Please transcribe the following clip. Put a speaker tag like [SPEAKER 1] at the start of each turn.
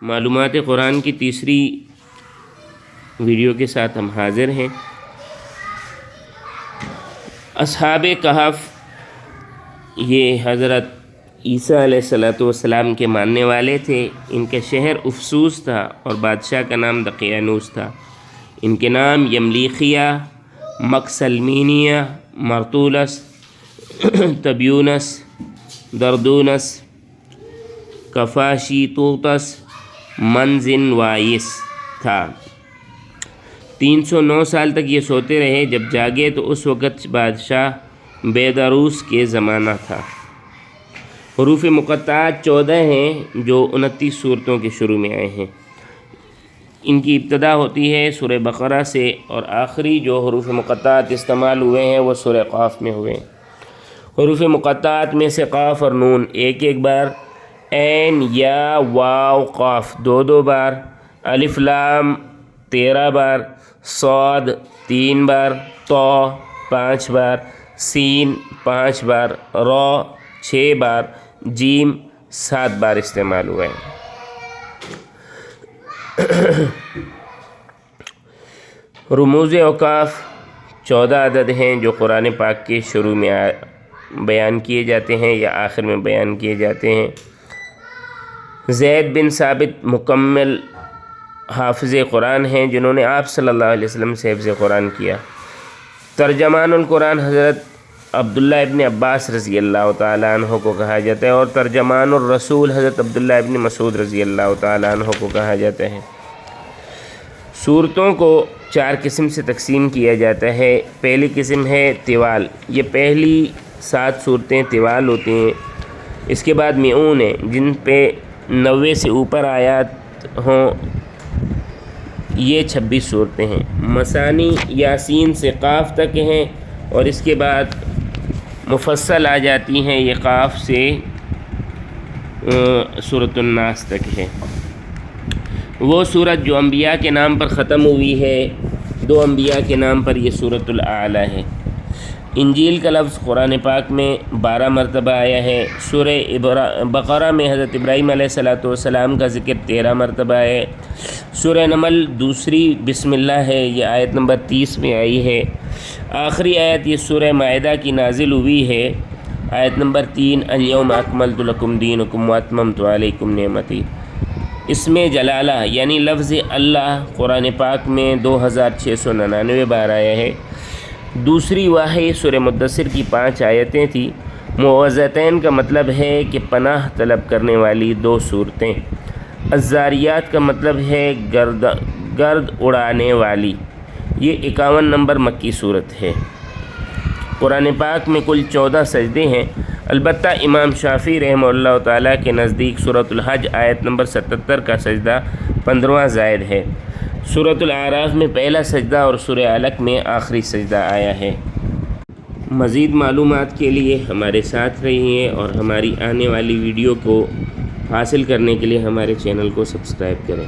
[SPEAKER 1] معلومات قرآن کی تیسری ویڈیو کے ساتھ ہم حاضر ہیں۔ اصحاب کہف یہ حضرت عیسیٰ علیہ السلام کے ماننے والے تھے۔ ان کا شہر افسوس تھا اور بادشاہ کا نام دقیانوس تھا۔ ان کے نام یملیخیہ، مکسلمینیہ، مرطولس، تبیونس، دردونس، کفاشی طوطس، منزن وائس تھا۔ 309 سال تک یہ سوتے رہے۔ جب جاگے تو اس وقت بادشاہ بیداروس کے زمانہ تھا۔ حروف مقطعات 14 ہیں جو 29 صورتوں کے شروع میں آئے ہیں۔ ان کی ابتدا ہوتی ہے سورہ بقرہ سے، اور آخری جو حروف مقطعات استعمال ہوئے ہیں وہ سورہ قاف میں ہوئے ہیں۔ حروف مقطعات میں سے قاف اور نون ایک بار، عین، یا، واو، قاف 2 بار، الف لام 13 بار، صاد 3 بار، طا 5 بار، سین 5 بار، را 6 بار، جیم 7 بار استعمال ہوئے ہیں۔ رموز اوقاف 14 عدد ہیں جو قرآن پاک کے شروع میں بیان کیے جاتے ہیں یا آخر میں بیان کیے جاتے ہیں۔ زید بن ثابت مکمل حافظ قرآن ہیں جنہوں نے آپ صلی اللہ علیہ وسلم سے حفظ قرآن کیا۔ ترجمان القرآن حضرت عبداللہ ابن عباس رضی اللہ تعالیٰ عنہ کو کہا جاتا ہے، اور ترجمان الرسول حضرت عبداللہ ابن مسعود رضی اللہ تعالیٰ عنہ کو کہا جاتا ہے۔ سورتوں کو 4 قسم سے تقسیم کیا جاتا ہے۔ پہلی قسم ہے طوال، یہ پہلی 7 صورتیں طوال ہوتی ہیں۔ اس کے بعد میعون ہیں جن پہ 90 سے اوپر آیات ہوں، یہ 26 صورتیں ہیں۔ مثانی یاسین سے قاف تک ہیں، اور اس کے بعد مفصل آ جاتی ہیں، یہ قاف سے سورۃ الناس تک ہے۔ وہ سورت جو انبیاء کے نام پر ختم ہوئی ہے، 2 انبیاء کے نام پر یہ سورۃ الاعلیٰ ہے۔ انجیل کا لفظ قرآن پاک میں 12 مرتبہ آیا ہے۔ سورہ بقرہ میں حضرت ابراہیم علیہ السلام کا ذکر 13 مرتبہ ہے۔ سورہ نمل دوسری بسم اللہ ہے، یہ آیت نمبر 30 میں آئی ہے۔ آخری آیت یہ سورہ مائدہ کی نازل ہوئی ہے، آیت نمبر 3، الیوم اکملت لکم دینکم واتممت علیکم نعمتی۔ اس میں جلالہ یعنی لفظ اللہ قرآن پاک میں 2699 بار آیا ہے۔ دوسری واحد سورہ مدثر کی 5 آیتیں تھیں۔ معوذتین کا مطلب ہے کہ پناہ طلب کرنے والی 2 صورتیں۔ الزاریات کا مطلب ہے گرد اڑانے والی، یہ 51 نمبر مکی صورت ہے۔ قرآن پاک میں کل 14 سجدے ہیں، البتہ امام شافعی رحمہ اللہ تعالیٰ کے نزدیک سورۃ الحج آیت نمبر 77 کا سجدہ 15واں زائد ہے۔ سورۃ الاعراف میں پہلا سجدہ اور سورہ علق میں آخری سجدہ آیا ہے۔ مزید معلومات کے لیے ہمارے ساتھ رہیے، اور ہماری آنے والی ویڈیو کو حاصل کرنے کے لیے ہمارے چینل کو سبسکرائب کریں۔